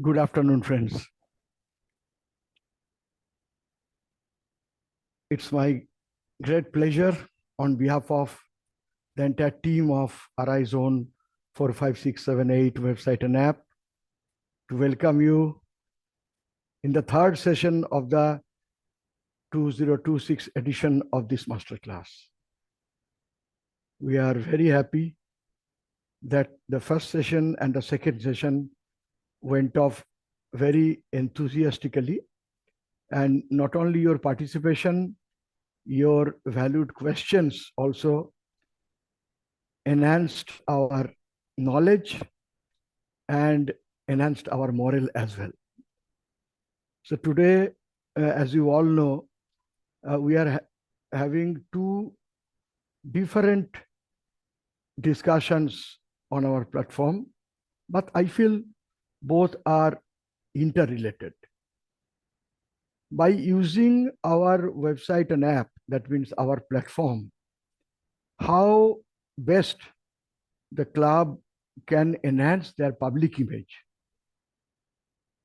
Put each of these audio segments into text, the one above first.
Good afternoon, friends. It's my great pleasure on behalf of the entire team of RI Zone 45678 website and app to welcome you in the third session of the 2026 edition of this masterclass. We are very happy that the first session and the second session went off very enthusiastically, and not only your participation, your valued questions also enhanced our knowledge and enhanced our morale as well. So today, as you all know, we are having two different discussions on our platform, but I feel both are interrelated. By using our website and app, that means our platform, how best the club can enhance their public image,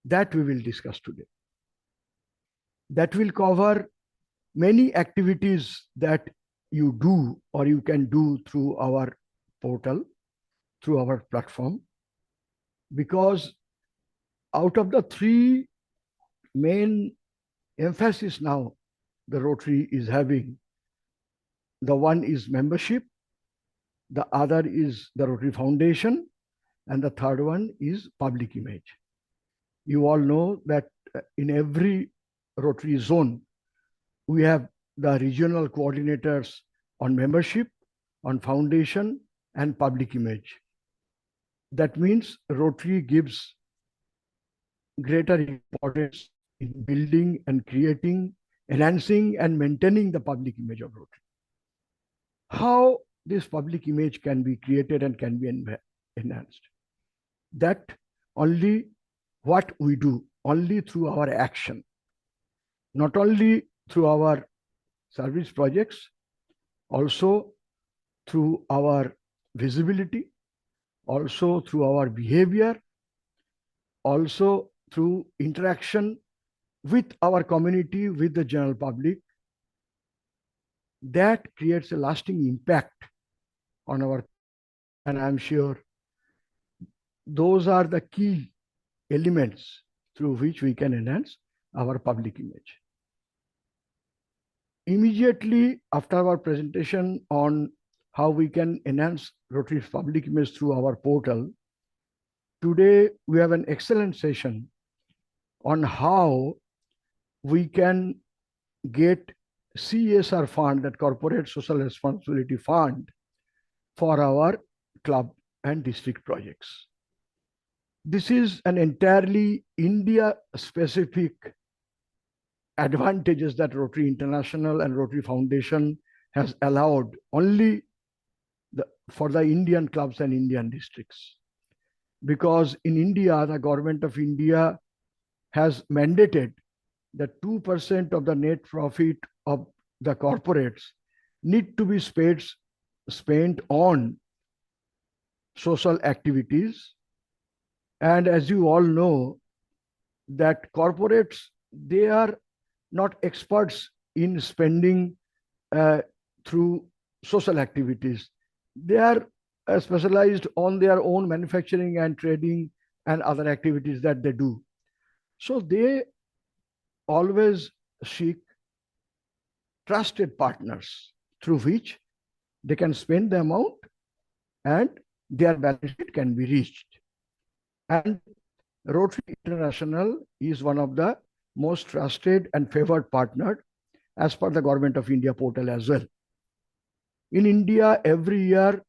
that we will discuss today. That will cover many activities that you do or you can do through our portal, through our platform, because out of the three main emphasis now the Rotary is having, the one is membership, the other is the Rotary Foundation, and the third one is public image. You all know that in every Rotary zone, we have the regional coordinators on membership, on foundation, and public image. That means Rotary gives greater importance in building and creating, enhancing and maintaining the public image of Rotary. How this public image can be created and can be enhanced? That only what we do, only through our action, not only through our service projects, also through our visibility, also through our behavior, also through interaction with our community, with the general public, that creates a lasting impact on our, and I'm sure those are the key elements through which we can enhance our public image. Immediately after our presentation on how we can enhance Rotary's public image through our portal, today we have an excellent session on how we can get CSR fund, that corporate social responsibility fund, for our club and district projects. This is an entirely India-specific advantages that Rotary International and Rotary Foundation has allowed only for the Indian clubs and Indian districts. Because in India, the government of India has mandated that 2% of the net profit of the corporates need to be spent on social activities. And as you all know, that corporates, they are not experts in spending through social activities. They are specialized on their own manufacturing and trading and other activities that they do. So they always seek trusted partners through which they can spend the amount and their balance sheet can be reached. And Rotary International is one of the most trusted and favored partner as per the Government of India portal as well. In India, every year,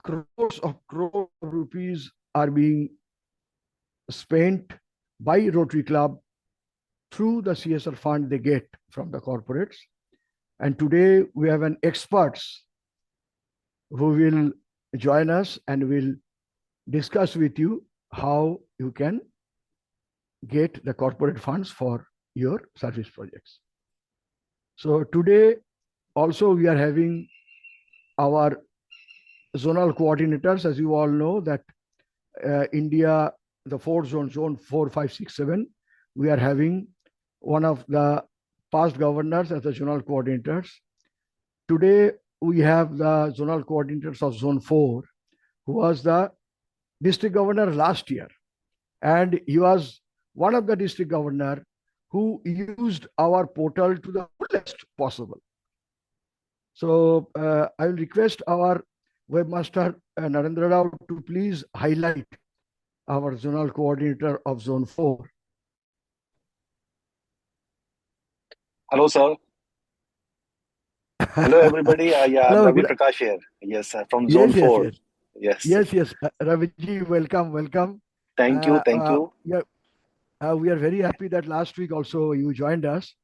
crores of rupees are being spent by Rotary Club through the CSR fund they get from the corporates. And today we have an experts who will join us and will discuss with you how you can get the corporate funds for your service projects. So today also we are having our zonal coordinators. As you all know that India the 4 zones, zone 4, 5, 6, 7, we are having one of the past governors as the zonal coordinators. Today, we have the zonal coordinators of zone 4, who was the district governor last year. And he was one of the district governor who used our portal to the fullest possible. So I will request our webmaster Narendra Rao to please highlight our zonal coordinator of zone 4. Hello, sir. Hello, everybody. Yeah, I'm Hello. Ravi Prakash here. Yes, from Zone Yes, yes, 4. yes. Yes. Yes, yes. Raviji, welcome, welcome. Thank you. Thank you. Yeah, we are very happy that last week also you joined us.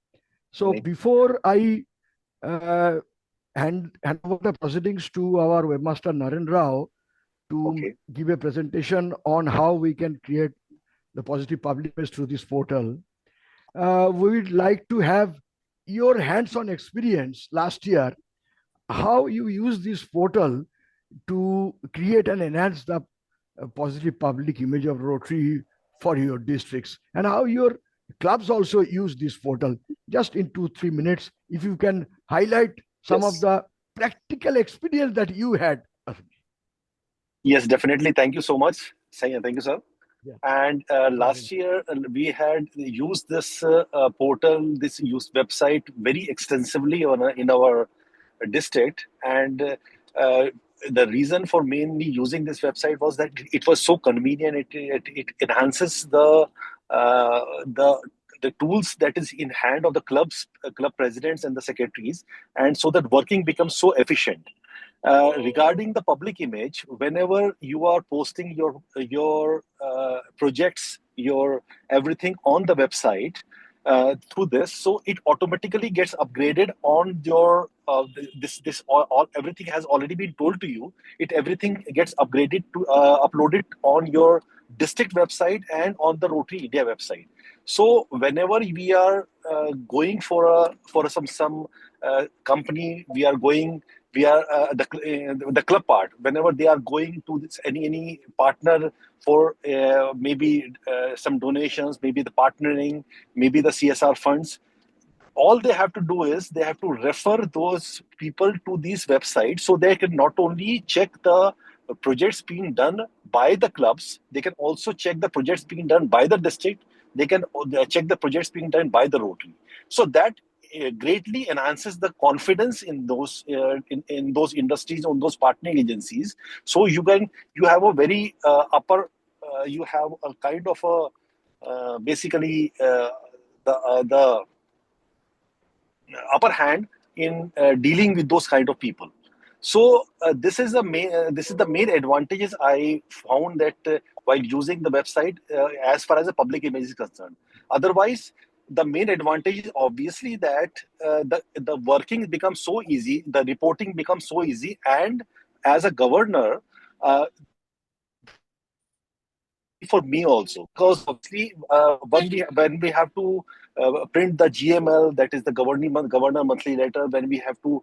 So Right. before I uh, hand over the proceedings to our webmaster Narendra Rao to Okay. give a presentation on how we can create the positive public image through this portal, we would like to have your hands-on experience last year, how you use this portal to create and enhance the positive public image of Rotary for your districts, and how your clubs also use this portal. Just in 2 3 minutes, if you can highlight some of Yes. the practical experience that you had. Yes, definitely. Thank you so much. Thank you, sir. Yeah, And you're welcome. last year, we had used this portal, this used website very extensively in our district. And the reason for mainly using this website was that it was so convenient. It enhances uh, the the tools that is in hand of the club presidents and the secretaries, and so that working becomes so efficient. Regarding the public image, whenever you are posting your projects, your everything on the website through this, so it automatically gets upgraded on your this all everything has already been told to you. It everything gets upgraded to uploaded on your district website and on the Rotary India website. So whenever we are going for some company, we are the club part, whenever they are going to this any partner for maybe some donations, maybe the partnering, maybe the CSR funds, all they have to do is they have to refer those people to these websites, so they can not only check the projects being done by the clubs, they can also check the projects being done by the district, they can check the projects being done by the Rotary. So that greatly enhances the confidence in those industries, on those partnering agencies. So you have a very you have a kind of a basically the upper hand in dealing with those kind of people. So this is the main advantages I found that while using the website as far as the public image is concerned. Otherwise, the main advantage is obviously that the working becomes so easy, the reporting becomes so easy, and as a governor, uh, for me also, because obviously when we have to print the GML, that is the governor monthly letter, when we have to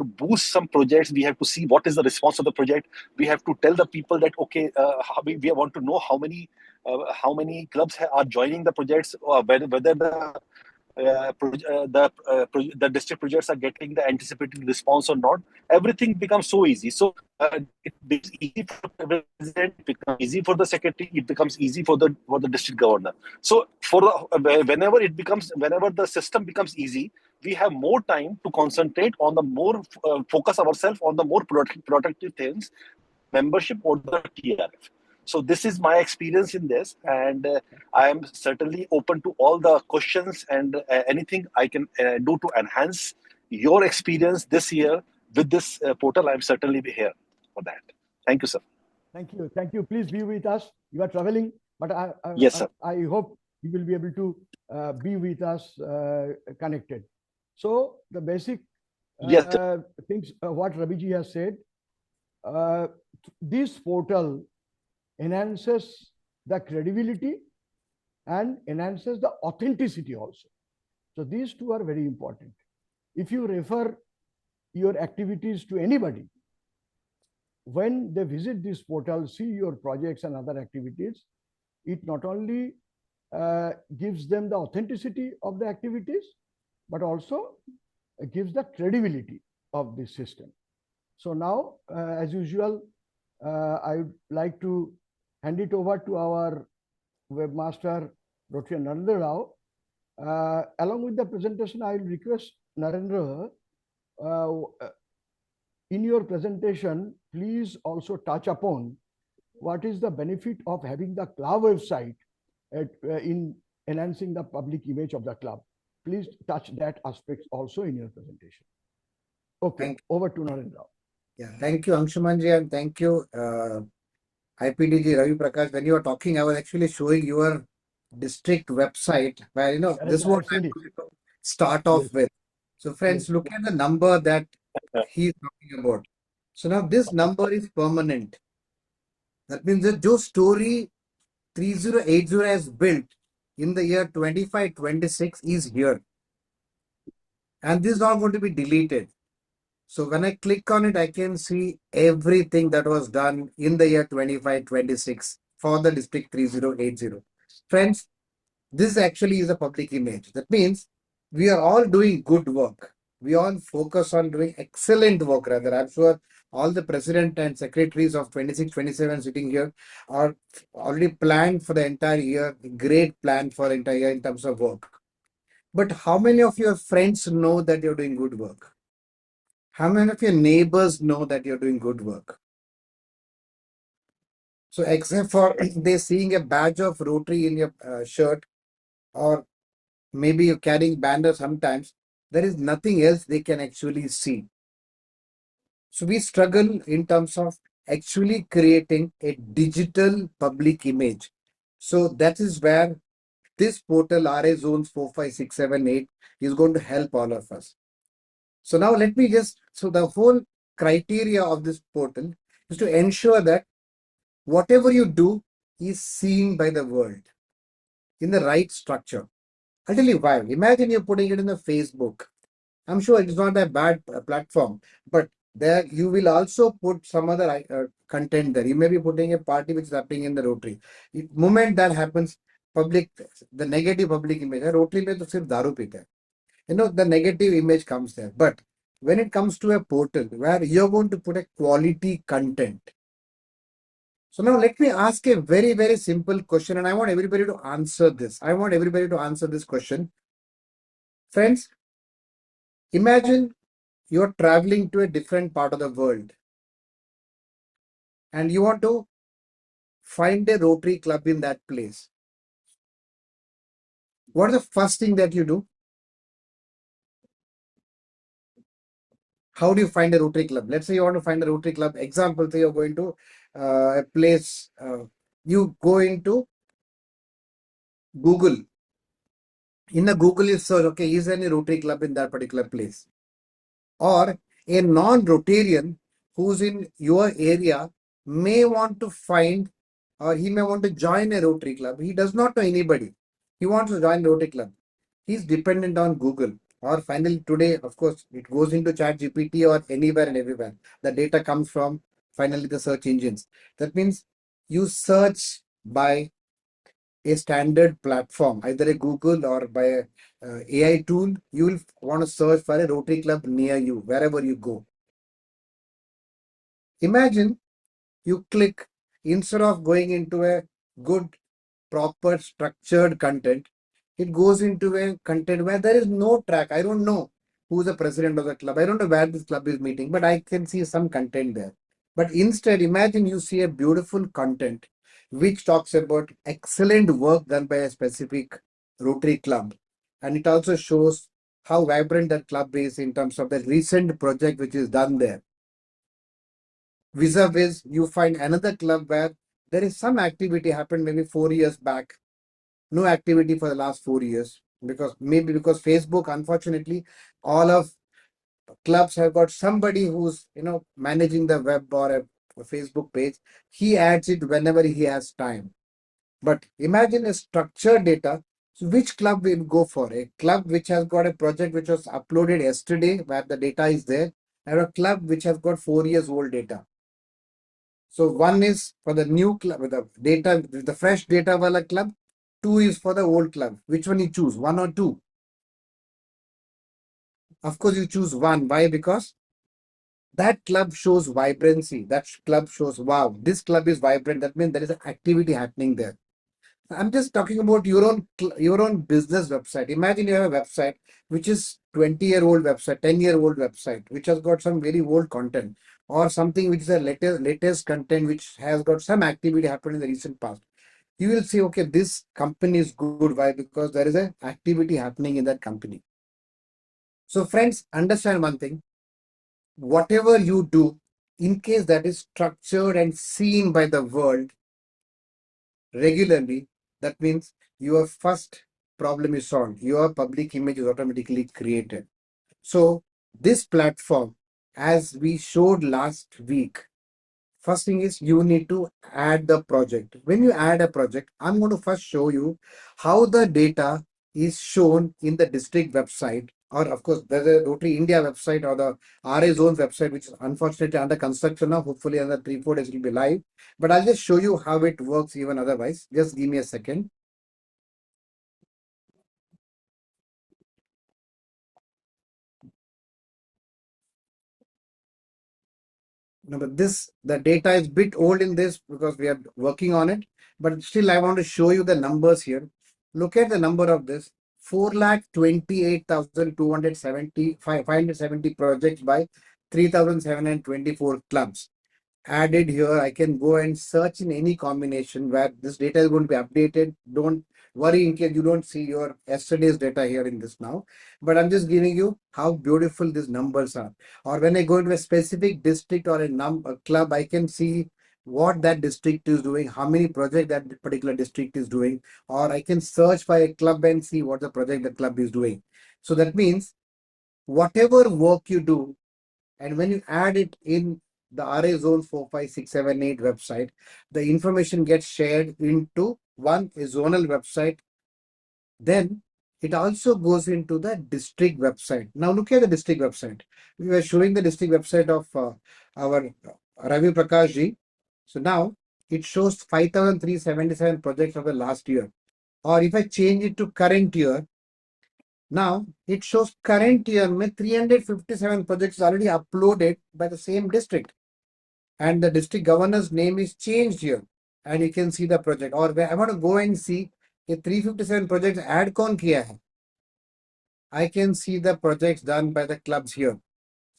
boost some projects, we have to see what is the response of the project. We have to tell the people that okay, we want to know how many clubs are joining the projects, or whether the district projects are getting the anticipated response or not. Everything becomes so easy. So it becomes easy for the president, it becomes easy for the secretary, it becomes easy for the district governor. So whenever the system becomes easy, we have more time to concentrate on the more focus ourselves on the more productive things, membership or the TRF. So this is my experience in this, and I am certainly open to all the questions and anything I can do to enhance your experience this year with this portal. I'm certainly here for that. Thank you, sir. Thank you. Thank you. Please be with us. You are traveling, but Yes, sir. I hope you will be able to be with us connected. So the basic Yes, things, what Raviji has said, uh, this portal enhances the credibility and enhances the authenticity also. So these two are very important. If you refer your activities to anybody, when they visit this portal, see your projects and other activities, it not only gives them the authenticity of the activities, but also gives the credibility of this system. So now, as usual, I would like to hand it over to our webmaster, Rotary Narendra Rao. Along with the presentation, I will request Narendra, in your presentation, please also touch upon what is the benefit of having the club website in enhancing the public image of the club. Please touch that aspect also in your presentation. Okay, over to Narendra. Yeah, thank you, Anshumanji, and thank you, IPDG Ravi Prakash. When you were talking, I was actually showing your district website where, this is what I'm going to start off with. So friends, look at the number that he's talking about. So now this number is permanent. That means that जो story 3080 has built in the year 25-26 is here. And this is not going to be deleted. So when I click on it, I can see everything that was done in the year 25-26 for the district 3080. Friends, this actually is a public image. That means we are all doing good work. We all focus on doing excellent work rather. I'm sure all the president and secretaries of 26-27 sitting here are already planned for the entire year, great plan for the entire year in terms of work. But how many of your friends know that you're doing good work? How many of your neighbors know that you're doing good work? So except for they seeing a badge of Rotary in your shirt, or maybe you're carrying banner sometimes, there is nothing else they can actually see. So we struggle in terms of actually creating a digital public image. So that is where this portal RA Zones 4, 5, 6, 7, 8 is going to help all of us. So now let me so the whole criteria of this portal is to ensure that whatever you do is seen by the world in the right structure. I'll tell you why. Imagine you're putting it in the Facebook. I'm sure it's not a bad platform, but there you will also put some other content there. You may be putting a party which is happening in the Rotary. The moment that happens, the negative public image, Rotary mein to sirf daru peete hai. The negative image comes there. But when it comes to a portal where you're going to put a quality content. So now let me ask a very, very simple question, and I want everybody to answer this. I want everybody to answer this question. Friends, imagine you're traveling to a different part of the world and you want to find a Rotary Club in that place. What is the first thing that you do? How do you find a Rotary Club? Let's say you want to find a Rotary Club. Example, say you're going to a place, you go into Google. In the Google, you search, okay, is there any Rotary Club in that particular place? Or a non-Rotarian who's in your area may want to find, or he may want to join a Rotary Club. He does not know anybody. He wants to join Rotary Club. He's dependent on Google. Or finally today, of course, it goes into ChatGPT or anywhere and everywhere. The data comes from finally the search engines. That means you search by a standard platform, either a Google or by a AI tool. You will want to search for a Rotary Club near you, wherever you go. Imagine you click, instead of going into a good, proper, structured content, it goes into a content where there is no track. I don't know who's the president of the club. I don't know where this club is meeting, but I can see some content there. But instead, imagine you see a beautiful content which talks about excellent work done by a specific Rotary Club. And it also shows how vibrant that club is in terms of the recent project which is done there. Vis-a-vis, you find another club where there is some activity happened maybe 4 years back. No activity for the last 4 years, because Facebook, unfortunately, all of clubs have got somebody who's managing the web or a Facebook page. He adds it whenever he has time. But imagine a structured data. So which club will go for? A club which has got a project which was uploaded yesterday where the data is there, or a club which has got 4 years old data. So one is for the new club with the data, with the fresh data wala club. Two is for the old club. Which one you choose? One or two? Of course, you choose one. Why? Because that club shows vibrancy. That club shows, wow, this club is vibrant. That means there is an activity happening there. I'm just talking about your own business website. Imagine you have a website which is 20-year-old website, 10-year-old website, which has got some very old content, or something which is a latest content which has got some activity happened in the recent past. You will see, okay, this company is good. Why? Because there is a activity happening in that company. So friends, understand one thing. Whatever you do, in case that is structured and seen by the world regularly, that means your first problem is solved. Your public image is automatically created. So this platform, as we showed last week, first thing is you need to add the project. When you add a project, I'm going to first show you how the data is shown in the district website, or of course there's a Rotary India website or the RA Zone website, which is unfortunately under construction now. Hopefully another 3-4 days it will be live. But I'll just show you how it works even otherwise. Just give me a second. No, but the data is bit old in this because we are working on it, but still I want to show you the numbers here. Look at the number of this: 4,28,270 projects by 3,724 clubs added here. I can go and search in any combination where this data is going to be updated. Don't worry in case you don't see your yesterday's data here in this now, but I'm just giving you how beautiful these numbers are. Or when I go into a specific district or a club, I can see what that district is doing, how many projects that particular district is doing, or I can search by a club and see what the project the club is doing. So that means whatever work you do, and when you add it in the RA Zone 45678 website, the information gets shared into one a zonal website. Then it also goes into the district website. Now look at the district website. We were showing the district website of our Ravi Prakash ji. So now it shows 5,377 projects of the last year. Or if I change it to current year, now it shows current year में 357 projects already uploaded by the same district, and the district governor's name is changed here, and you can see the project. Or where I want to go and see the 357 projects add कौन किया है. I can see the projects done by the clubs here.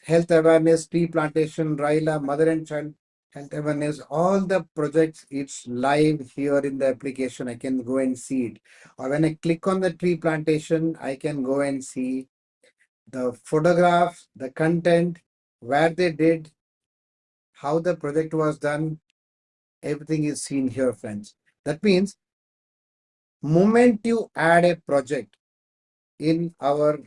Health awareness, tree plantation, Raila, mother and child health awareness, all the projects, it's live here in the application. I can go and see it. Or when I click on the tree plantation, I can go and see the photographs, the content, where they did, how the project was done. Everything is seen here, friends. That means moment you add a project in our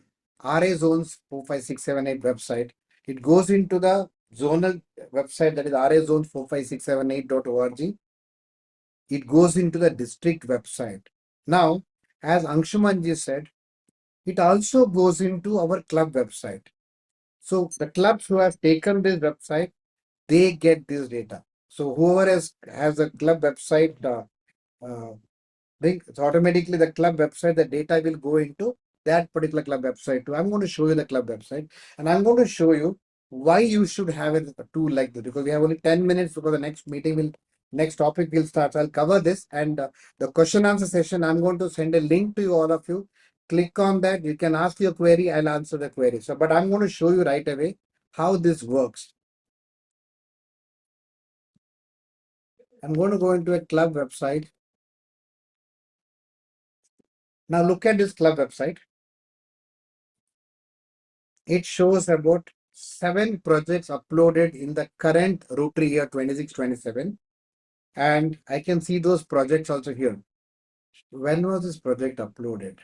RA Zones 45678 website, it goes into the zonal website, that is RA Zone 45678.org. It goes into the district website. Now, as Anshumanji said, it also goes into our club website. So the clubs who have taken this website, they get this data. So whoever has a club website link, so automatically the club website, the data will go into that particular club website too. I'm going to show you the club website, and I'm going to show you why you should have a tool like this, because we have only 10 minutes because the next topic will start. So I'll cover this, and the question answer session, I'm going to send a link to you, all of you. Click on that. You can ask your query. I'll answer the query. So, but I'm going to show you right away how this works. I'm going to go into a club website. Now look at this club website. It shows about 7 projects uploaded in the current Rotary year 26-27. And I can see those projects also here. When was this project uploaded?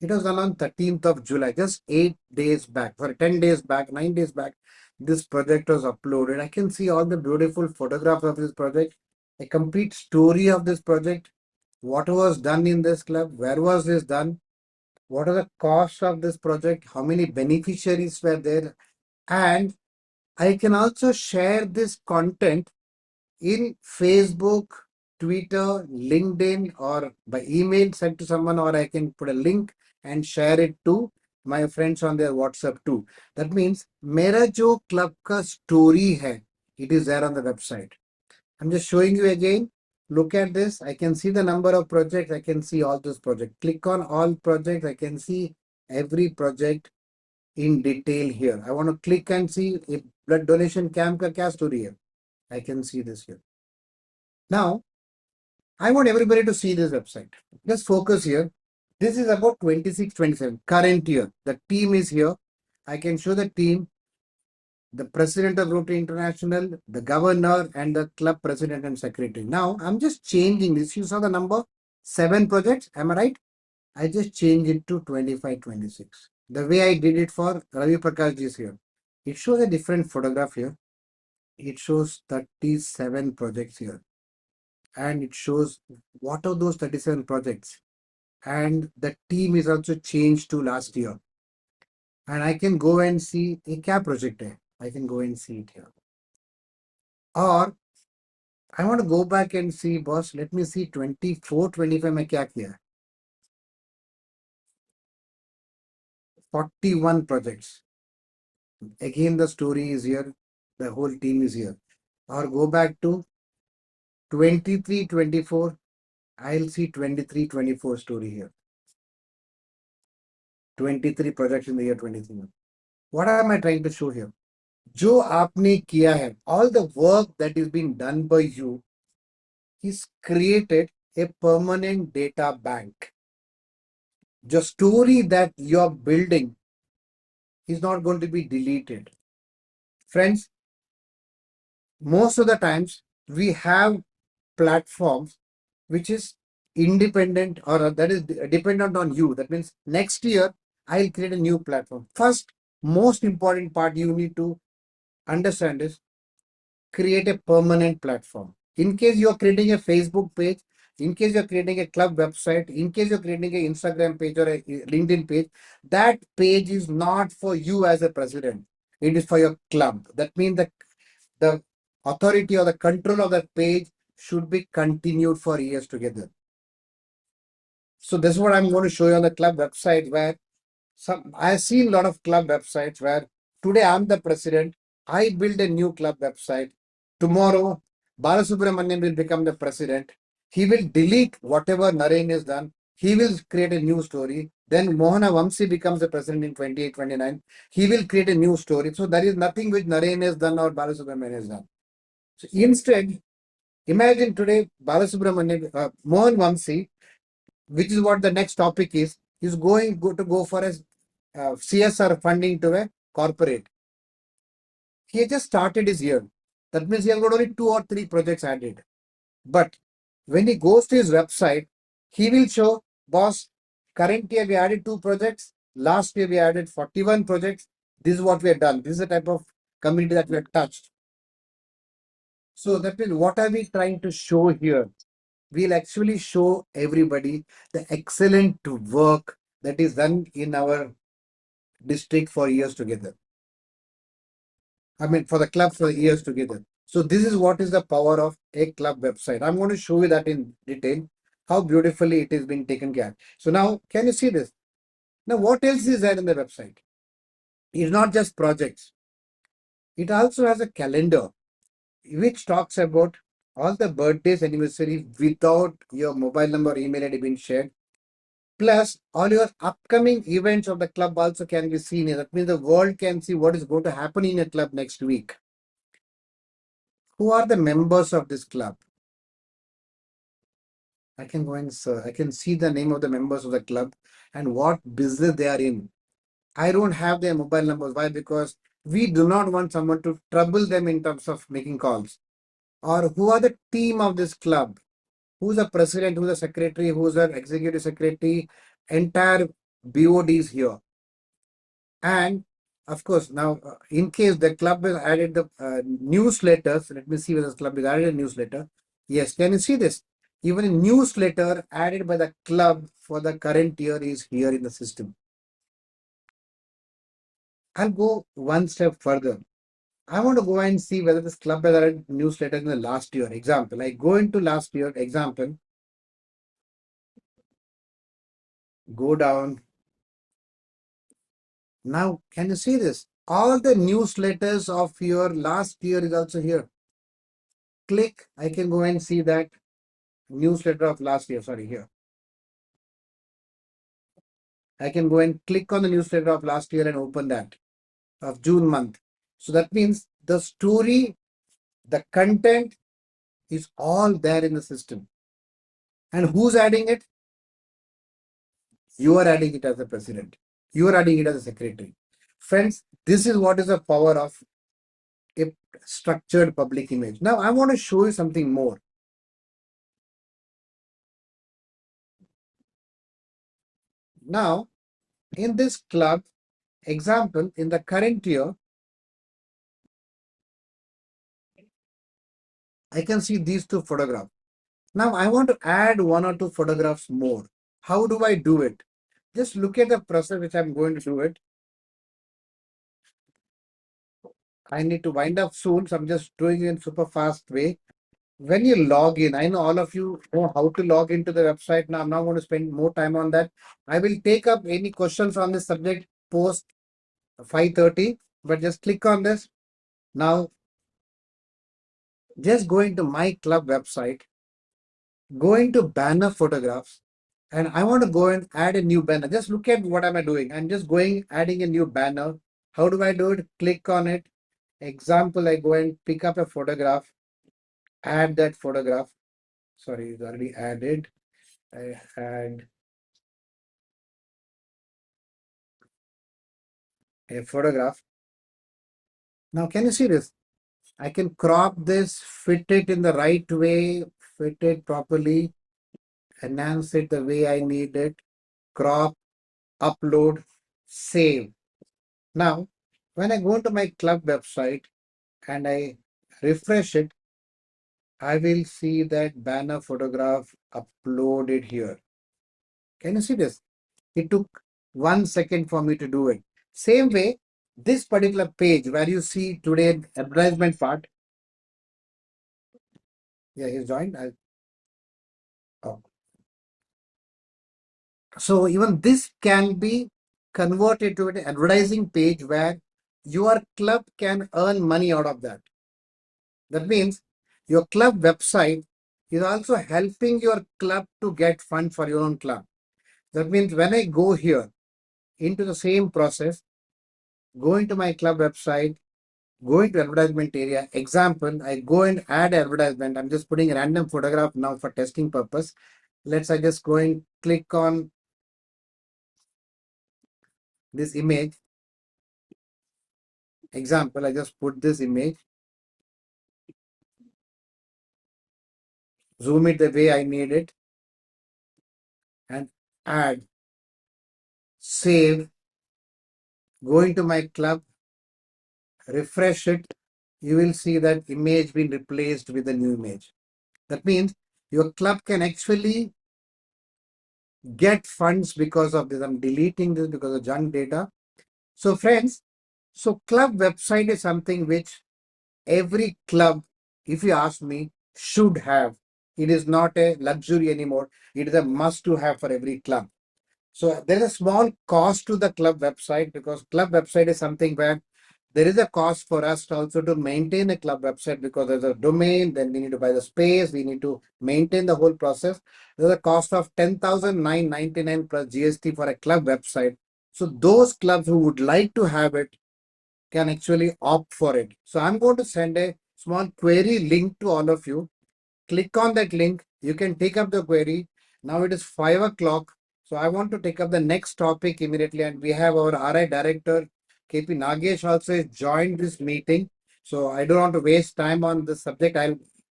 It was done on 13th of July, just 8 days back, sorry, 10 days back, 9 days back. This project was uploaded. I can see all the beautiful photographs of this project, a complete story of this project, what was done in this club, where was this done, what are the costs of this project, how many beneficiaries were there, and I can also share this content in Facebook, Twitter, LinkedIn, or by email sent to someone, or I can put a link and share it to my friends on their WhatsApp too. That means मेरा जो club का story है, it is there on the website. I'm just showing you again. Look at this. I can see the number of projects. I can see all those projects. Click on all projects. I can see every project in detail here. I want to click and see if blood donation camp ka kya story hai. I can see this here. Now, I want everybody to see this website. Just focus here. This is about 26, 27, current year. The team is here. I can show the team, the president of Rotary International, the governor, and the club president and secretary. Now, I'm just changing this. You saw the number 7 projects. Am I right? I just changed it to 25, 26. The way I did it for Ravi Prakash is here. It shows a different photograph here. It shows 37 projects here. And it shows what are those 37 projects. And the team is also changed to last year. And I can go and see a kya project hai. I can go and see it here. Or I want to go back and see, boss, let me see 24, 25 mein kya kiya. 41 projects. Again, the story is here. The whole team is here. Or go back to 23, 24. I'll see 23, 24 story here. 23 projects in the year 23. What am I trying to show here? जो आपने किया है, all the work that is being done by you is created a permanent data bank. The story that you're building is not going to be deleted. Friends, most of the times we have platforms which is independent or that is dependent on you. That means next year I'll create a new platform. First, most important part you need to understand is create a permanent platform. In case you're creating a Facebook page, in case you're creating a club website, in case you're creating an Instagram page or a LinkedIn page, that page is not for you as a president. It is for your club. That means the authority or the control of that page should be continued for years together. So this is what I'm going to show you on the club website, where I've seen a lot of club websites where today I'm the president, I build a new club website. Tomorrow, Balasubramanian will become the president. He will delete whatever Naren has done. He will create a new story. Then Mohana Vamsi becomes the president in 28, 29. He will create a new story. So there is nothing which Naren has done or Balasubramanian has done. So instead, imagine today Balasubramanian, Mohan Vamsi, which is what the next topic is going to go for a CSR funding to a corporate. He just started his year. That means he has got only 2 or 3 projects added. But when he goes to his website, he will show, boss, current year we added 2 projects. Last year we added 41 projects. This is what we have done. This is the type of community that we have touched. So that means what are we trying to show here? We'll actually show everybody the excellent work that is done in our district for years together. I mean, for the club for years together. So this is what is the power of a club website. I'm going to show you that in detail, how beautifully it is being taken care. So now, can you see this? Now, what else is there in the website? It's not just projects. It also has a calendar, which talks about all the birthdays, anniversary without your mobile number or email ID being shared. Plus, all your upcoming events of the club also can be seen here. That means the world can see what is going to happen in a club next week. Who are the members of this club? I can go and I can see the name of the members of the club and what business they are in. I don't have their mobile numbers. Why? Because we do not want someone to trouble them in terms of making calls. Or who are the team of this club? Who's the president, who's the secretary, who's the executive secretary? Entire BOD is here. And of course, now in case the club has added the newsletters, let me see whether the club has added a newsletter. Yes, can you see this? Even a newsletter added by the club for the current year is here in the system. I'll go one step further. I want to go and see whether this club has had newsletter in the last year. Example, I go into last year, example, go down. Now, can you see this? All the newsletters of your last year is also here. Click, I can go and see that newsletter of last year, sorry, here. I can go and click on the newsletter of last year and open that of June month. So that means the story, the content is all there in the system. And who's adding it? You are adding it as a president. You are adding it as a secretary. Friends, this is what is the power of a structured public image. Now, I want to show you something more. Now, in this club, example, in the current year, I can see these two photographs. Now, I want to add one or two photographs more. How do I do it? Just look at the process which I'm going to do it. I need to wind up soon, so I'm just doing it in super fast way. When you log in, I know all of you know how to log into the website. Now, I'm not going to spend more time on that. I will take up any questions on this subject post 5:30, but just click on this. Now, just go into my club website, go into banner photographs, and I want to go and add a new banner. Just look at what am I doing. I'm just going, adding a new banner. How do I do it? Click on it. Example, I go and pick up a photograph, add that photograph. Sorry, it's already added. I add a photograph. Now, can you see this? I can crop this, fit it in the right way, fit it properly, enhance it the way I need it, crop, upload, save. Now, when I go to my club website and I refresh it, I will see that banner photograph uploaded here. Can you see this? It took 1 second for me to do it. Same way, this particular page where you see today advertisement part. Yeah, he's joined. Oh. So even this can be converted to an advertising page where your club can earn money out of that. That means your club website is also helping your club to get funds for your own club. That means when I go here into the same process, go into my club website, go into advertisement area. Example, I go and add advertisement. I'm just putting a random photograph now for testing purpose. I just go and click on this image. Example, I just put this image, zoom it the way I need it, and add, save, go into my club, refresh it. You will see that image being replaced with a new image. That means your club can actually get funds because of this. I'm deleting this because of junk data. So friends, so club website is something which every club, if you ask me, should have. It is not a luxury anymore. It is a must to have for every club. So there is a small cost to the club website because club website is something where there is a cost for us also to maintain a club website because there's a domain, then we need to buy the space, we need to maintain the whole process. There's a cost of 10,999 plus GST for a club website. So those clubs who would like to have it can actually opt for it. So I'm going to send a small query link to all of you. Click on that link. You can take up the query. Now it is 5 o'clock. So I want to take up the next topic immediately. And we have our RI director, KP Nagesh, also has joined this meeting. So I don't want to waste time on this subject.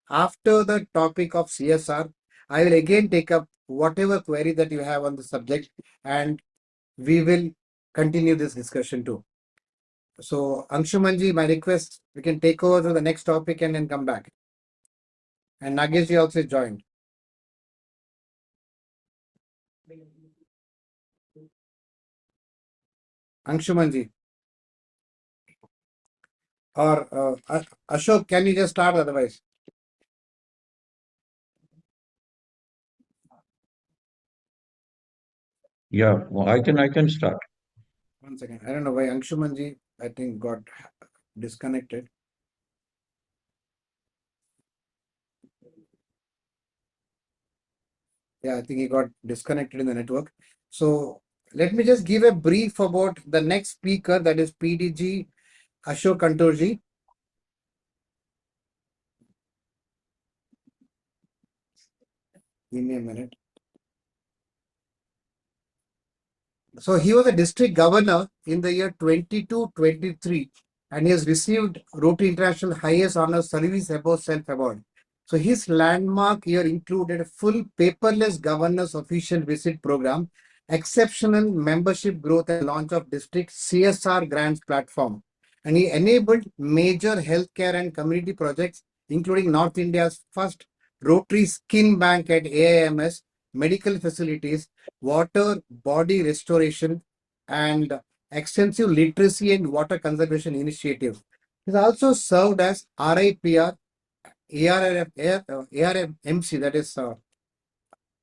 After the topic of CSR, I will again take up whatever query that you have on the subject and we will continue this discussion too. So Anshumanji, my request, we can take over to the next topic and then come back. And Nagesh also joined. Anshumanji. Or Ashok, can you just start otherwise? Yeah, well, I can start. 1 second. I don't know why Anshumanji, I think, got disconnected. Yeah, I think he got disconnected in the network. So let me just give a brief about the next speaker, that is PDG Ashok Kantorji. Give me a minute. So he was a district governor in the year 22-23, and he has received Rotary International Highest Honor Service Above Self Award. So his landmark year included a full paperless governors official visit program, exceptional membership growth and launch of district CSR grants platform. And he enabled major healthcare and community projects, including North India's first Rotary Skin Bank at AIMS, medical facilities, water body restoration, and extensive literacy and water conservation initiatives. He's also served as RIPR, ARMC, that is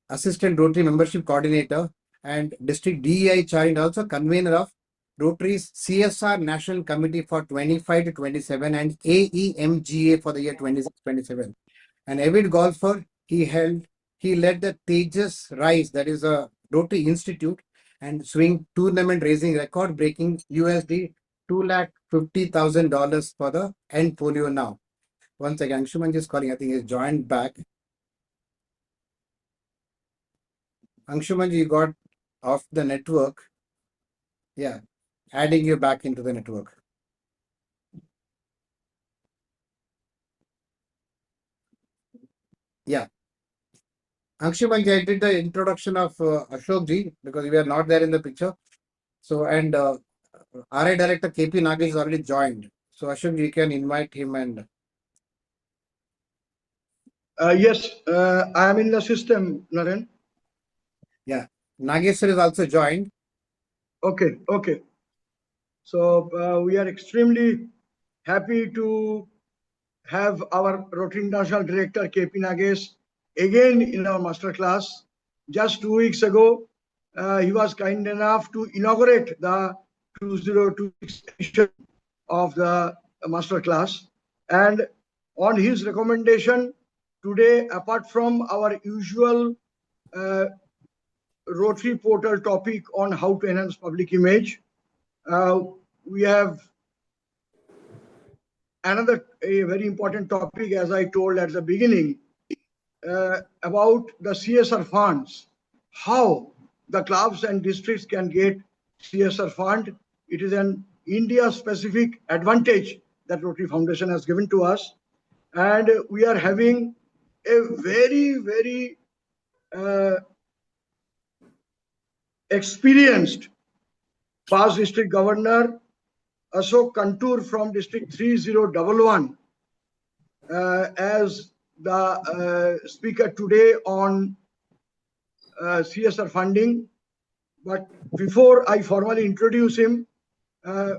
Assistant Rotary Membership Coordinator, and District DEI Chair, and also convener of Rotary's CSR National Committee for 25 to 27 and AEMGA for the year 26-27. An avid golfer, he led the Tejas Rise, that is a Rotary Institute and swing tournament, raising record-breaking USD $250,000 for the end folio now. Once again, Anshuman is calling. I think he's joined back. Anshuman, you got off the network. Yeah, adding you back into the network. Yeah. Anshuman, I did the introduction of Ashok ji because we are not there in the picture. So, and RI Director KP Nagesh is already joined. So, Ashok, you can invite him and. Yes, I am in the system, Naren. Yeah, Nagesh sir is also joined. Okay, okay. So we are extremely happy to have our Rotary International Director KP Nagesh again in our masterclass. Just 2 weeks ago, he was kind enough to inaugurate the 2026 edition of the masterclass. And on his recommendation, today, apart from our usual Rotary portal topic on how to enhance public image, we have another a very important topic, as I told at the beginning, about the CSR funds, how the clubs and districts can get CSR fund. It is an India-specific advantage that Rotary Foundation has given to us. And we are having a very, very experienced past district governor, Ashok Kantur from District 3011, as the speaker today on CSR funding. But before I formally introduce him, I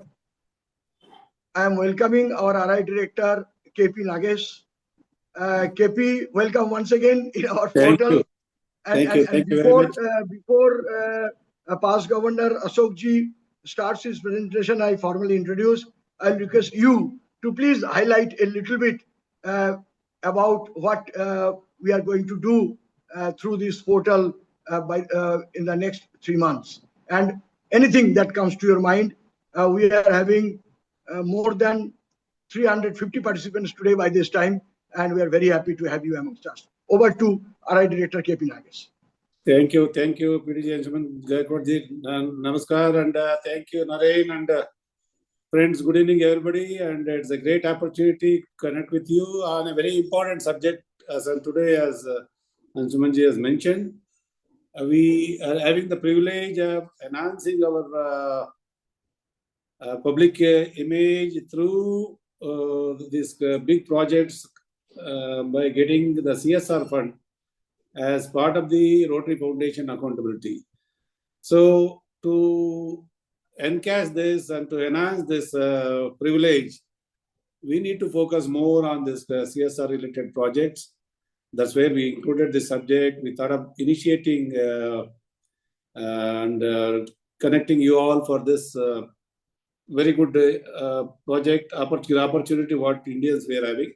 am welcoming our RI Director, KP Nagesh. KP, welcome once again in our portal. And before past Governor Ashok ji starts his presentation, I formally introduce. I'll request you to please highlight a little bit about what we are going to do through this portal in the next 3 months. And anything that comes to your mind, we are having more than 350 participants today by this time, and we are very happy to have you amongst us. Over to RI Director KP Nagesh. Thank you, PDG Ashok. Namaskar, and thank you, Naren, and friends. Good evening, everybody, and it's a great opportunity to connect with you on a very important subject. As today, as Anshumanji has mentioned, we are having the privilege of enhancing our public image through these big projects by getting the CSR fund as part of the Rotary Foundation accountability. So to encash this and to enhance this privilege, we need to focus more on this CSR related projects. That's where we included this subject. We thought of initiating and connecting you all for this very good project opportunity what Indians were having.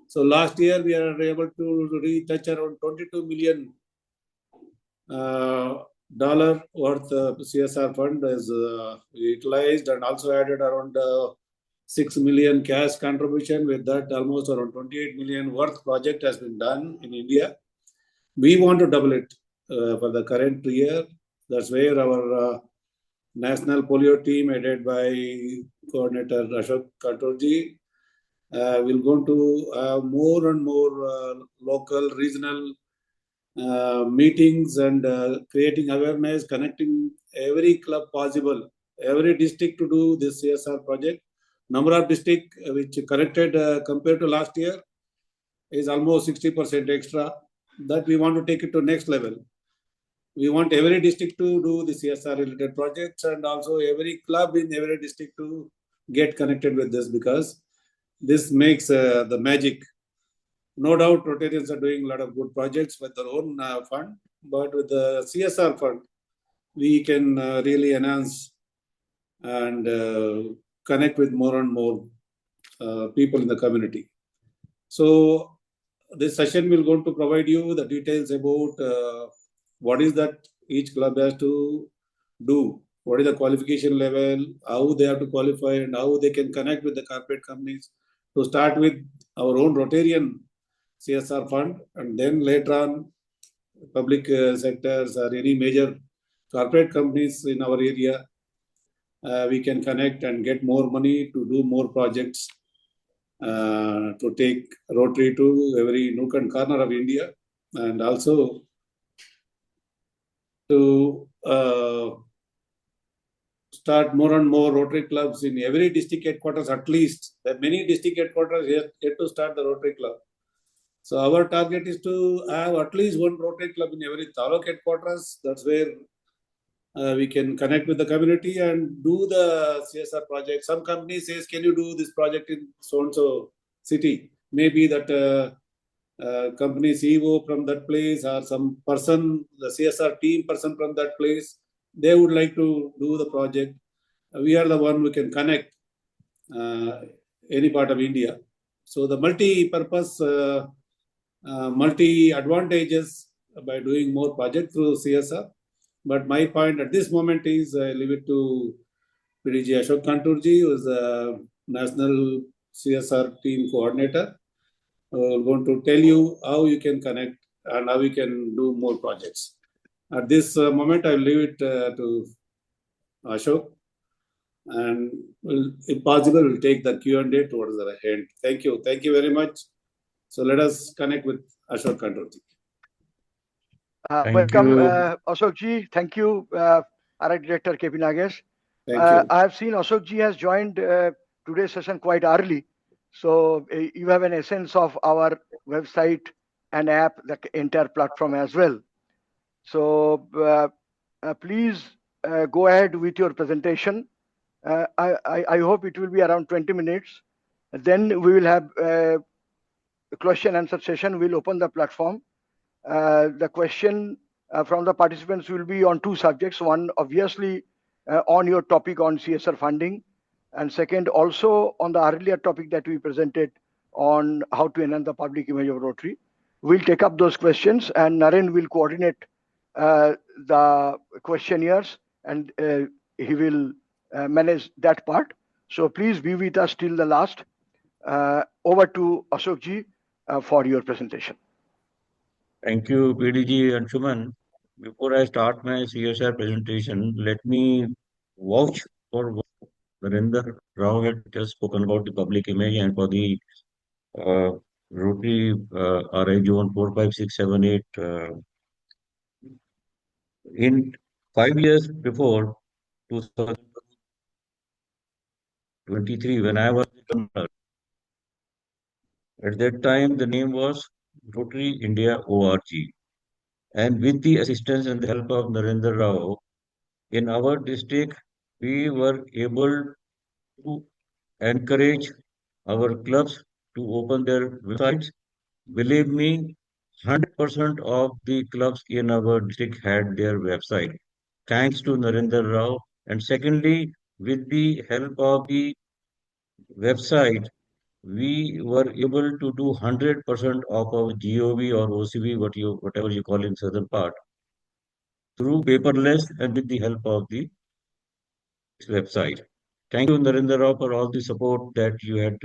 So last year we are able to retouch around $22 million dollar worth CSR fund is utilized, and also added around 6 million cash contribution. With that, almost around 28 million worth project has been done in India. We want to double it for the current year. That's where our national polio team, headed by Coordinator Ashok Katurji, will going to have more and more local, regional meetings and creating awareness, connecting every club possible, every district to do this CSR project. Number of district which connected compared to last year is almost 60% extra. That we want to take it to next level. We want every district to do the CSR related projects, and also every club in every district to get connected with this, because this makes the magic. No doubt Rotarians are doing a lot of good projects with their own fund, but with the CSR fund, we can really enhance and connect with more and more people in the community. So this session will going to provide you the details about what is that each club has to do, what is the qualification level, how they have to qualify, and how they can connect with the corporate companies. To start with our own Rotarian CSR fund, and then later on public sectors or any major corporate companies in our area, we can connect and get more money to do more projects, to take Rotary to every nook and corner of India, and also to start more and more Rotary clubs in every district headquarters. At least many district headquarters yet to start the Rotary club. So our target is to have at least one Rotary club in every taluk headquarters. That's where we can connect with the community and do the CSR project. Some company says, can you do this project in so-and-so city? Maybe that company CEO from that place, or some person, the CSR team person from that place, they would like to do the project. We are the one who can connect any part of India. So the multi-purpose, multi-advantages by doing more projects through CSR. But my point at this moment is I leave it to PDG Ashok Kanturji, who is the National CSR Team Coordinator. Going to tell you how you can connect and how you can do more projects. At this moment, I will leave it to Ashok, and if possible, we'll take the Q&A towards the end. Thank you. Thank you very much. So let us connect with Ashok Kanturji. Welcome, Ashok ji. Thank you, our Director KP Nagesh. Thank you. I have seen Ashok ji has joined today's session quite early. So you have an essence of our website and app, the entire platform as well. So please go ahead with your presentation. I hope it will be around 20 minutes. Then we will have a question and answer session. We'll open the platform. The question from the participants will be on two subjects. One, obviously, on your topic on CSR funding. And second, also on the earlier topic that we presented on how to enhance the public image of Rotary. We'll take up those questions, and Naren will coordinate the questionnaires, and he will manage that part. So please be with us till the last. Over to Ashok ji for your presentation. Thank you, PDG and Shuman. Before I start my CSR presentation, let me vouch for what Narendra Rao had just spoken about the public image and for the Rotary RI Zone 4, 5, 6, 7, 8. In 5 years before 2023, when I was a governor, at that time the name was Rotary India ORG. And with the assistance and the help of Narendra Rao, in our district, we were able to encourage our clubs to open their websites. Believe me, 100% of the clubs in our district had their website. Thanks to Narendra Rao. And secondly, with the help of the website, we were able to do 100% of our GOV or OCV, whatever you call in southern part, through paperless and with the help of the website. Thank you, Narendra Rao, for all the support that you had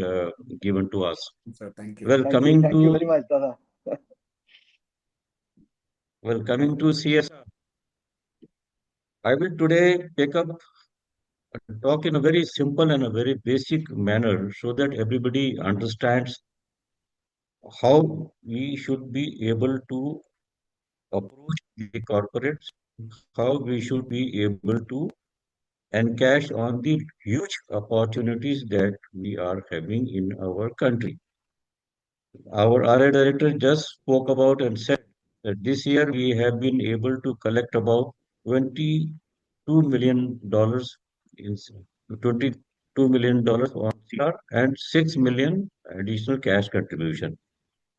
given to us. Sir, thank you. Well, Thank you. Thank you very much, Dada. coming to CSR, I will today take up and talk in a very simple and a very basic manner so that everybody understands how we should be able to approach the corporates, how we should be able to encash on the huge opportunities that we are having in our country. Our RA director just spoke about and said that this year we have been able to collect about $22 million in $22 million on CR and 6 million additional cash contribution.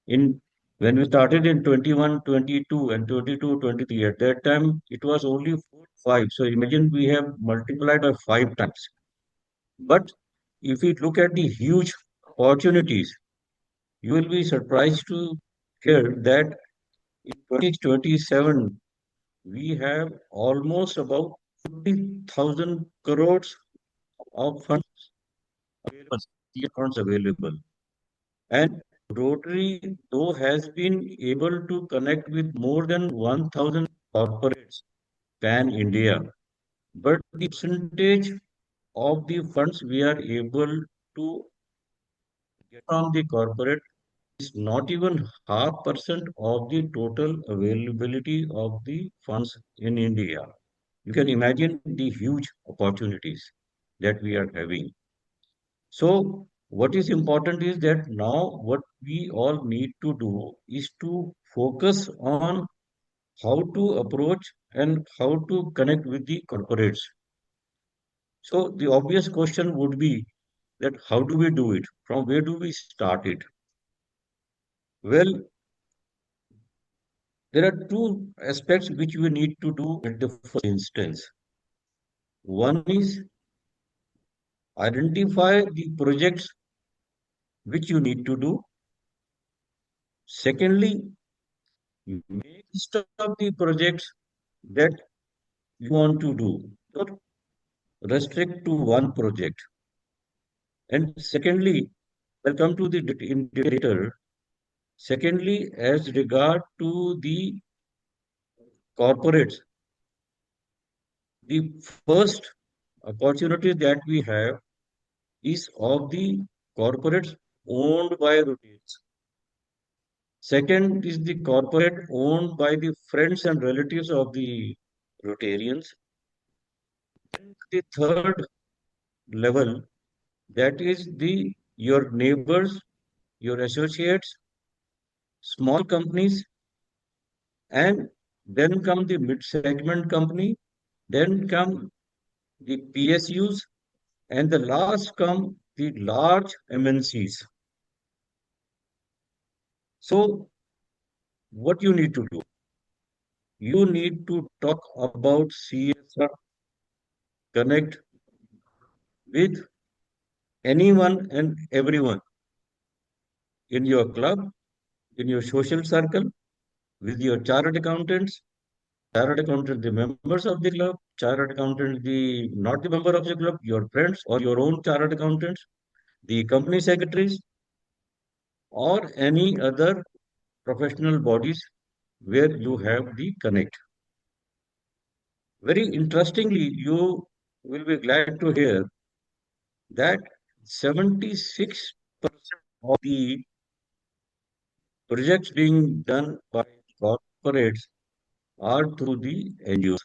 In when we started in 21, 22 and 22, 23, at that time it was only 4, 5. So imagine we have multiplied by 5 times. But if we look at the huge opportunities, you will be surprised to hear that in 2027 we have almost about 50,000 crores of available, funds available. And Rotary, though, has been able to connect with more than 1,000 corporates pan India, but the percentage of the funds we are able to get from the corporate is not even half percent of the total availability of the funds in India. You can imagine the huge opportunities that we are having. So, what is important is that now what we all need to do is to focus on how to approach and how to connect with the corporates. So, the obvious question would be that how do we do it? From where do we start it? Well, there are two aspects which we need to do at the first instance. One is identify the projects which you need to do. Secondly, make list of the projects that you want to do. Not restrict to one project. And secondly, I'll come to the indicator. Secondly, as regard to the corporates, the first opportunity that we have is of the corporates owned by Rotarians. Second is the corporate owned by the friends and relatives of the Rotarians. And the third level, that is the your neighbors, your associates, small companies, and then come the mid-segment company, then come the PSUs, and the last come the large MNCs. So, what you need to do? You need to talk about CSR, connect with anyone and everyone in your club, in your social circle, with your chartered accountants, the members of the club, chartered accountant, the not the member of the club, your friends or your own chartered accountants, the company secretaries, or any other professional bodies where you have the connect. Very interestingly, you will be glad to hear that 76% of the projects being done by corporates are through the NGOs.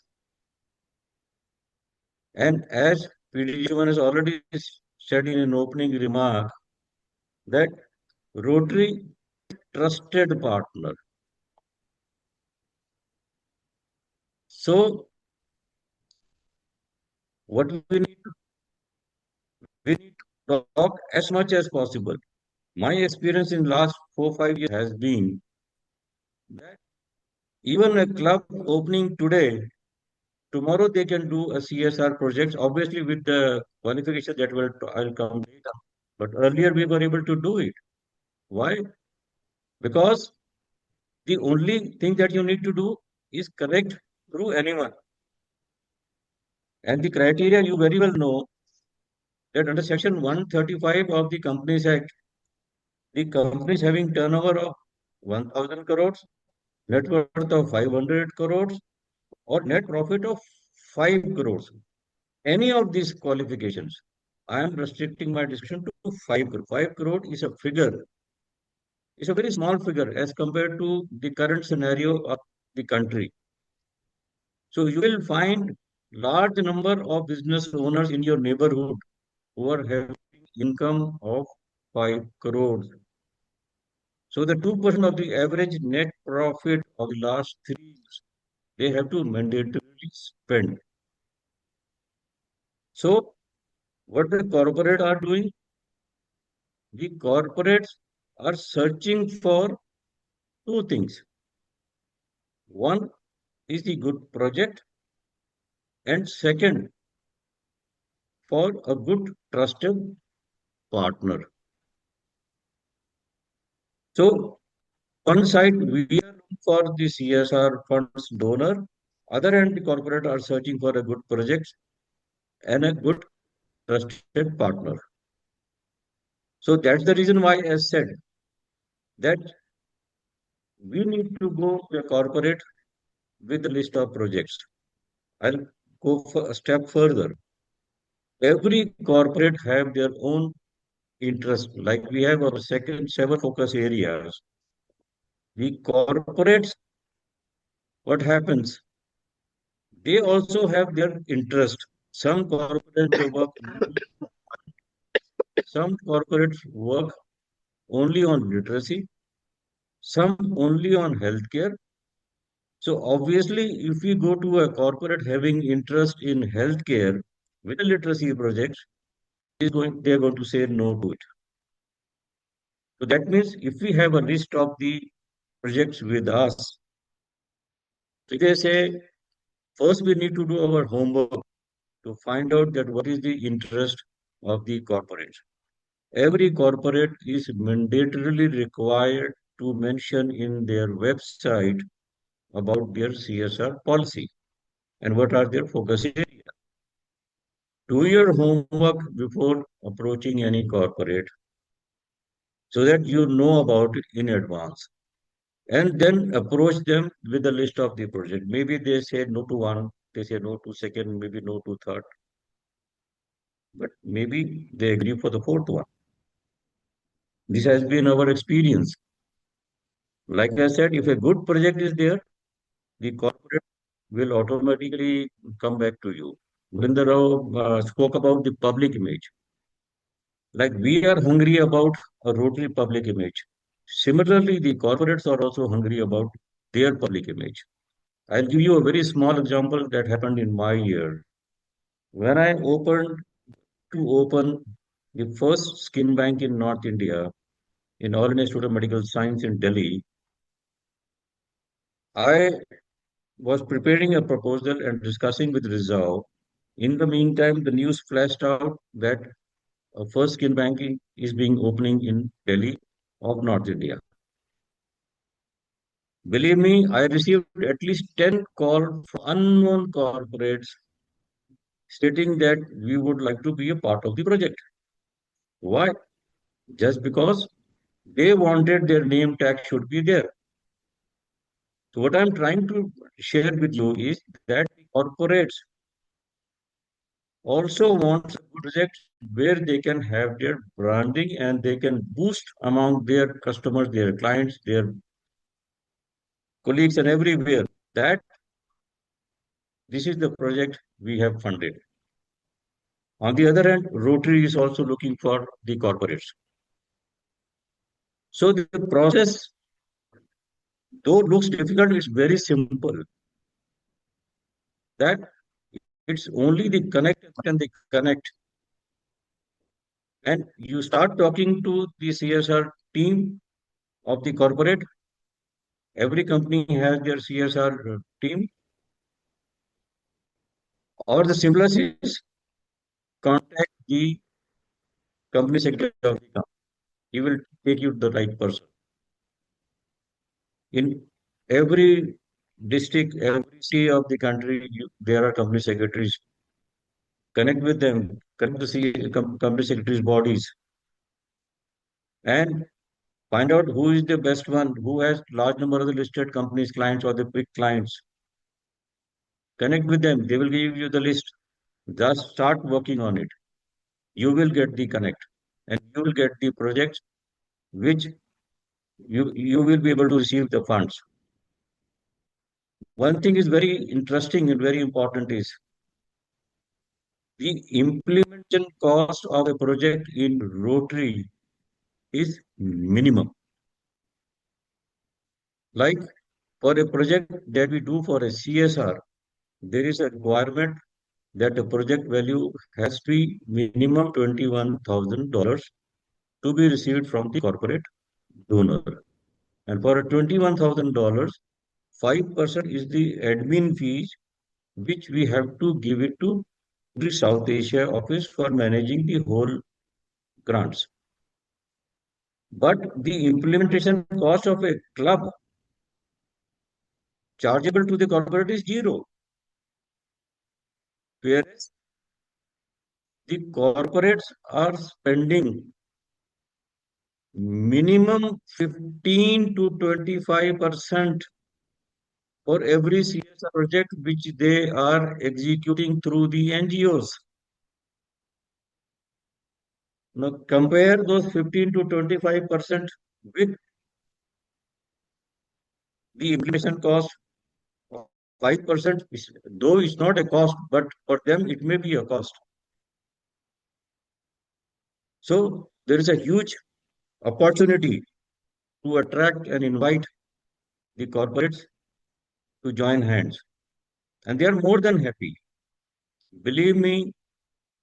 And as PDG has already said in an opening remark, that Rotary trusted partner. So what we need to talk as much as possible. My experience in last 4 5 years has been that even a club opening today, tomorrow they can do a CSR project, obviously with the qualification that I'll come later. But earlier we were able to do it. Why? Because the only thing that you need to do is connect through anyone. And the criteria you very well know that under section 135 of the Companies Act, the companies having turnover of 1000 crores, net worth of 500 crores, or net profit of 5 crores. Any of these qualifications, I am restricting my discussion to 5 crore. 5 crore is a figure. It's a very small figure as compared to the current scenario of the country. So you will find large number of business owners in your neighborhood who are having income of 5 crores. So the 2% of the average net profit of the last 3 years, they have to mandatorily spend. So what the corporate are doing, the corporates are searching for two things. One is the good project, and second, for a good trusted partner. So one side we are looking for the CSR funds donor, other hand the corporate are searching for a good project and a good trusted partner. So that's the reason why I said that we need to go to a corporate with a list of projects. I'll go for a step further. Every corporate have their own interest. Like we have our second seven focus areas. The corporates, what happens? They also have their interest. Some corporates they work, some corporates work only on literacy, some only on healthcare. So obviously, if we go to a corporate having interest in healthcare with a literacy project, they're going to say no to it. So that means if we have a list of the projects with us, so they say first we need to do our homework to find out that what is the interest of the corporate. Every corporate is mandatorily required to mention in their website about their CSR policy and what are their focus areas. Do your homework before approaching any corporate so that you know about it in advance. And then approach them with a list of the project. Maybe they say no to one, they say no to second, maybe no to third, but maybe they agree for the fourth one. This has been our experience. Like I said, if a good project is there, the corporate will automatically come back to you. Narendra Rao spoke about the public image. Like we are hungry about a Rotary public image. Similarly, the corporates are also hungry about their public image. I'll give you a very small example that happened in my year. When I opened to open the first skin bank in North India in All India Institute of Medical Science in Delhi, I was preparing a proposal and discussing with Rizal. In the meantime, the news flashed out that a first skin banking is being opening in Delhi of North India. Believe me, I received at least 10 calls from unknown corporates stating that we would like to be a part of the project. Why? Just because they wanted their name tag should be there. So what I'm trying to share with you is that corporates also want a good project where they can have their branding and they can boost among their customers, their clients, their colleagues and everywhere that this is the project we have funded. On the other hand, Rotary is also looking for the corporates. So the process, though looks difficult, it's very simple. That it's only the connect and the connect. And you start talking to the CSR team of the corporate. Every company has their CSR team. Or the simplest is contact the company secretary of the company. He will take you to the right person. In every district, every city of the country, there are company secretaries. Connect with them, connect the company secretaries' bodies, and find out who is the best one, who has large number of the listed companies, clients, or the big clients. Connect with them. They will give you the list. Just start working on it. You will get the connect, and you will get the projects which you will be able to receive the funds. One thing is very interesting and very important is the implementation cost of a project in Rotary is minimum. Like for a project that we do for a CSR, there is a requirement that the project value has to be minimum $21,000 to be received from the corporate donor. And for a $21,000, 5% is the admin fees which we have to give it to the South Asia office for managing the whole grants. But the implementation cost of a club chargeable to the corporate is zero. Whereas the corporates are spending minimum 15 to 25% for every CSR project which they are executing through the NGOs. Now compare those 15 to 25% with the implementation cost of 5%, though it's not a cost, but for them it may be a cost. So there is a huge opportunity to attract and invite the corporates to join hands. And they are more than happy. Believe me,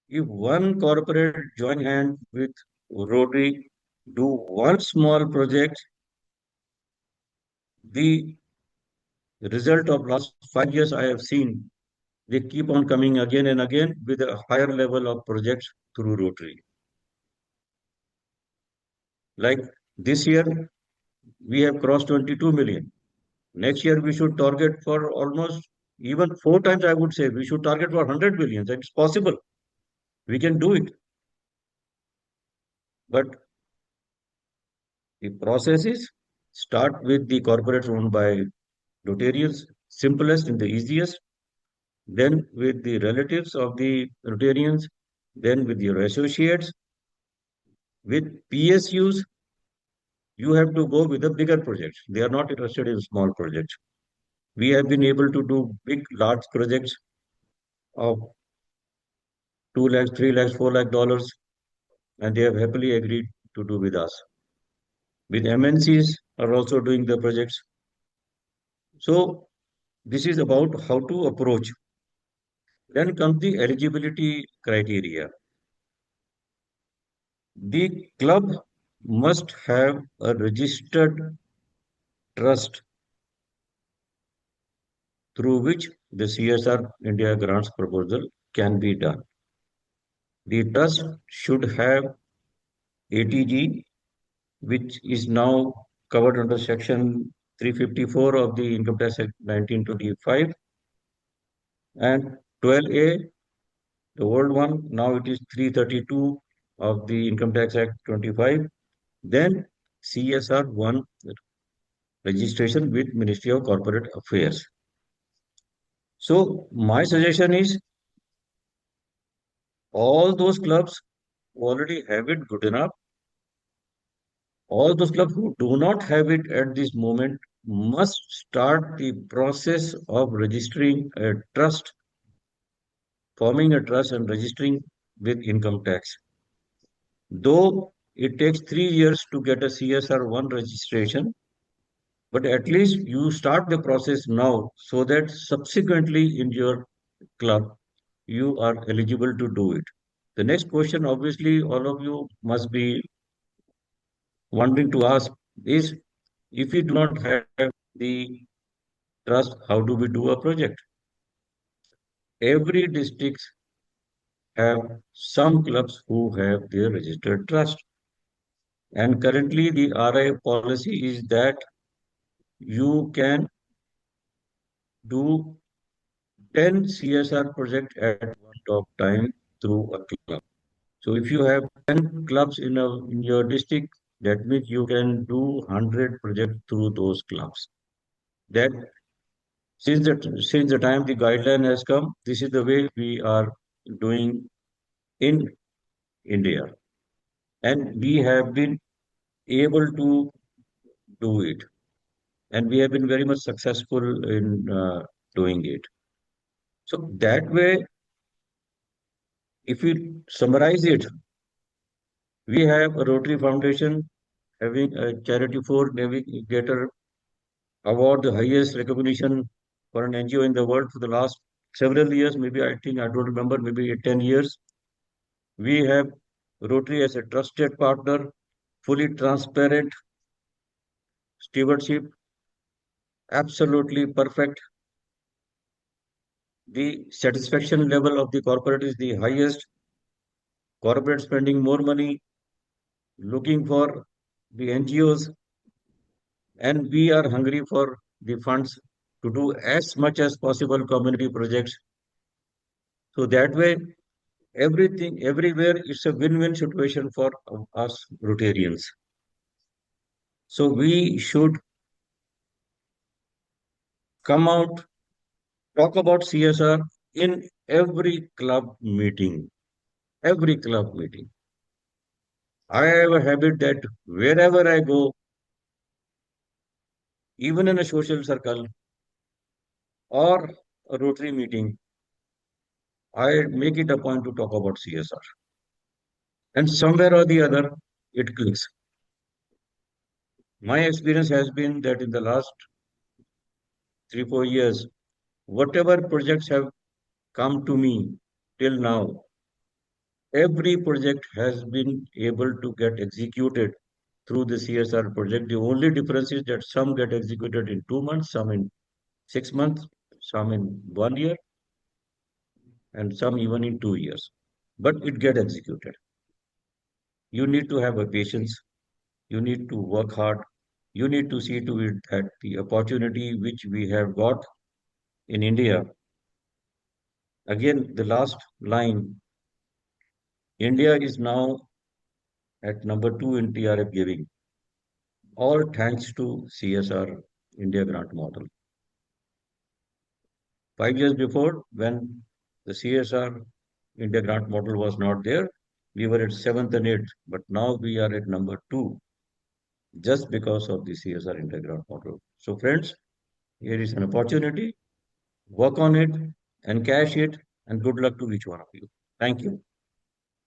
if one corporate join hand with Rotary, do one small project, the result of last 5 years I have seen, they keep on coming again and again with a higher level of projects through Rotary. Like this year, we have crossed 22 million. Next year, we should target for almost even 4 times, I would say, we should target for 100 billion. It's possible. We can do it. But the process is start with the corporates owned by Rotarians, simplest and the easiest, then with the relatives of the Rotarians, then with your associates. With PSUs, you have to go with the bigger projects. They are not interested in small projects. We have been able to do big, large projects of 2 lakhs, 3 lakhs, 4 lakh dollars, and they have happily agreed to do with us. With MNCs are also doing the projects. So this is about how to approach. Then comes the eligibility criteria. The club must have a registered trust through which the CSR India grants proposal can be done. The trust should have ATG, which is now covered under Section 354 of the Income Tax Act 1925, and 12A, the old one, now it is 332 of the Income Tax Act 25. Then CSR 1 registration with Ministry of Corporate Affairs. So my suggestion is all those clubs who already have it good enough. All those clubs who do not have it at this moment must start the process of registering a trust, forming a trust and registering with income tax. Though it takes 3 years to get a CSR 1 registration, but at least you start the process now so that subsequently in your club you are eligible to do it. The next question, obviously, all of you must be wanting to ask is, if we do not have the trust, how do we do a project? Every district have some clubs who have their registered trust. And currently the RI policy is that you can do 10 CSR project at one top time through a club. So if you have 10 clubs in your district, that means you can do 100 projects through those clubs. That since the time the guideline has come, this is the way we are doing in India. And we have been able to do it. And we have been very much successful in doing it. So that way, if we summarize it, we have a Rotary Foundation having a Charity for Navigator award, the highest recognition for an NGO in the world for the last several years, maybe I think, I don't remember, maybe 10 years. We have Rotary as a trusted partner, fully transparent stewardship, absolutely perfect. The satisfaction level of the corporate is the highest. Corporate spending more money, looking for the NGOs, and we are hungry for the funds to do as much as possible community projects. So that way, everything, everywhere, it's a win-win situation for us Rotarians. So we should come out, talk about CSR in every club meeting. Every club meeting. I have a habit that wherever I go, even in a social circle or a Rotary meeting, I make it a point to talk about CSR. And somewhere or the other, it clicks. My experience has been that in the last 3, 4 years, whatever projects have come to me till now, every project has been able to get executed through the CSR project. The only difference is that some get executed in 2 months, some in 6 months, some in 1 year, and some even in 2 years. But it get executed. You need to have a patience. You need to work hard. You need to see to it that the opportunity which we have got in India, again, the last line, India is now at number 2 in TRF giving, all thanks to CSR India grant model. 5 years before, when the CSR India grant model was not there, we were at 7th and 8th, but now we are at number 2 just because of the CSR India grant model. So friends, here is an opportunity, work on it, encash it, and good luck to each one of you. Thank you.